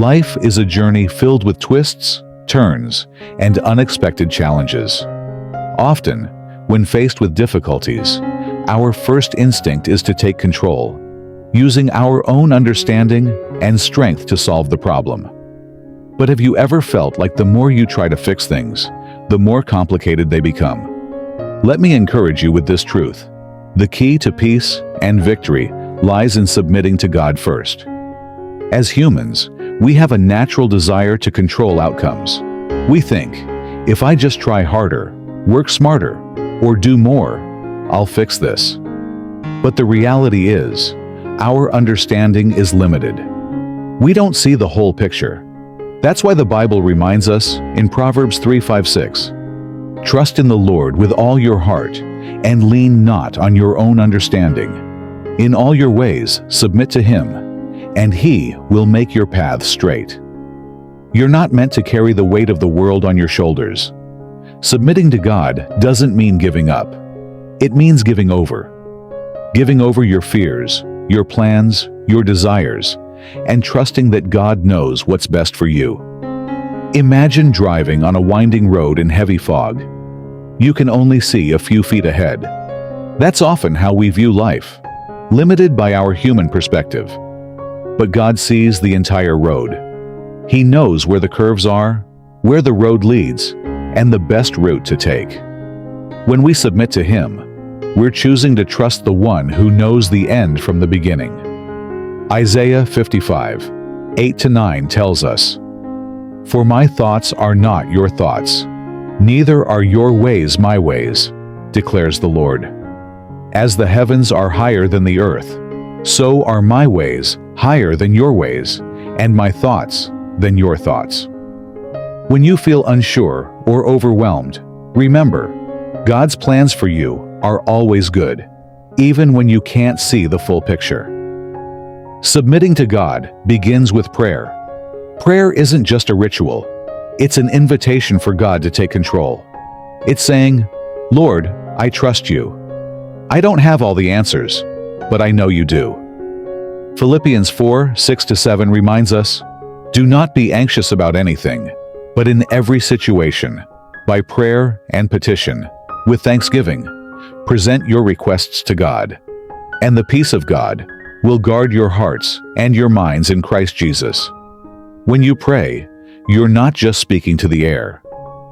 Life is a journey filled with twists, turns, and unexpected challenges. Often, when faced with difficulties, our first instinct is to take control, using our own understanding and strength to solve the problem. But have you ever felt like the more you try to fix things, the more complicated they become? Let me encourage you with this truth. The key to peace and victory lies in submitting to God first. As humans, we have a natural desire to control outcomes. We think, if I just try harder, work smarter, or do more, I'll fix this. But the reality is, our understanding is limited. We don't see the whole picture. That's why the Bible reminds us in Proverbs 3:5-6, "Trust in the Lord with all your heart, and lean not on your own understanding. In all your ways submit to Him, and He will make your paths straight." You're not meant to carry the weight of the world on your shoulders. Submitting to God doesn't mean giving up. It means giving over. Giving over your fears, your plans, your desires, and trusting that God knows what's best for you. Imagine driving on a winding road in heavy fog. You can only see a few feet ahead. That's often how we view life, limited by our human perspective. But God sees the entire road. He knows where the curves are, where the road leads, and the best route to take. When we submit to Him, we're choosing to trust the one who knows the end from the beginning. Isaiah 55:8-9 tells us, "For my thoughts are not your thoughts, neither are your ways my ways, declares the Lord. As the heavens are higher than the earth, so are my ways higher than your ways, and my thoughts than your thoughts." When you feel unsure or overwhelmed, remember, God's plans for you are always good, even when you can't see the full picture. Submitting to God begins with prayer. Prayer isn't just a ritual. It's an invitation for God to take control. It's saying, "Lord, I trust you. I don't have all the answers, but I know you do." Philippians 4:6-7 reminds us, "Do not be anxious about anything, but in every situation, by prayer and petition, with thanksgiving, present your requests to God, and the peace of God will guard your hearts and your minds in Christ Jesus." When you pray, you're not just speaking to the air.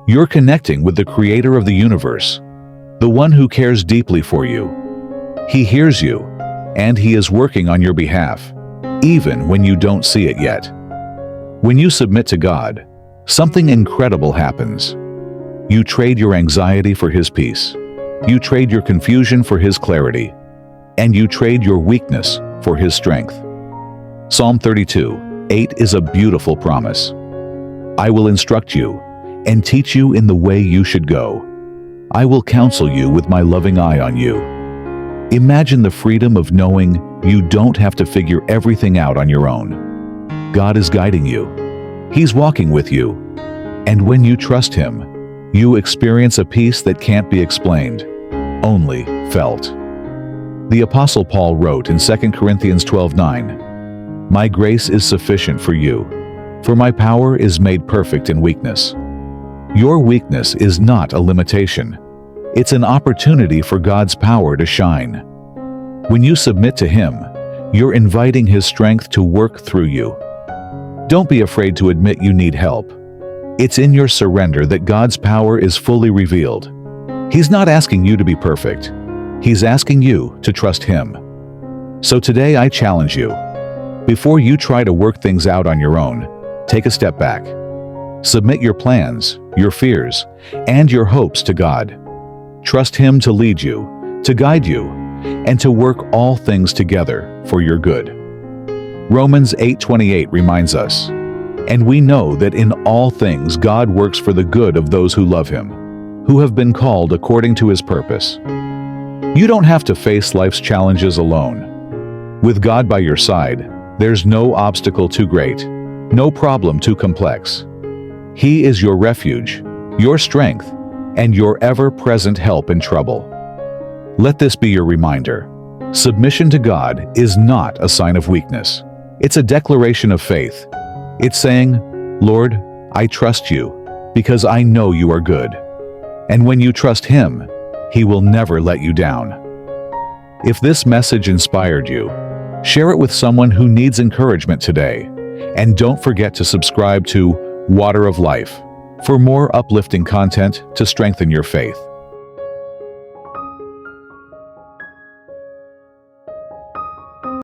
You're connecting with the Creator of the universe, the one who cares deeply for you. He hears you, and He is working on your behalf, even when you don't see it yet. When you submit to God, something incredible happens. You trade your anxiety for His peace. You trade your confusion for His clarity. And you trade your weakness for His strength. Psalm 32:8 is a beautiful promise. "I will instruct you and teach you in the way you should go. I will counsel you with my loving eye on you." Imagine the freedom of knowing you don't have to figure everything out on your own. God is guiding you. He's walking with you. And when you trust Him, you experience a peace that can't be explained, only felt. The Apostle Paul wrote in 2 Corinthians 12:9, "My grace is sufficient for you, for my power is made perfect in weakness." Your weakness is not a limitation. It's an opportunity for God's power to shine. When you submit to Him, you're inviting His strength to work through you. Don't be afraid to admit you need help. It's in your surrender that God's power is fully revealed. He's not asking you to be perfect. He's asking you to trust Him. So today I challenge you. Before you try to work things out on your own, take a step back. Submit your plans, your fears, and your hopes to God. Trust Him to lead you, to guide you, and to work all things together for your good. Romans 8:28 reminds us, "And we know that in all things God works for the good of those who love Him, who have been called according to His purpose." You don't have to face life's challenges alone. With God by your side, there's no obstacle too great, no problem too complex. He is your refuge, your strength, and your ever-present help in trouble. Let this be your reminder. Submission to God is not a sign of weakness. It's a declaration of faith. It's saying, "Lord, I trust you because I know you are good." And when you trust Him, He will never let you down. If this message inspired you, share it with someone who needs encouragement today. And don't forget to subscribe to Water of Life for more uplifting content to strengthen your faith.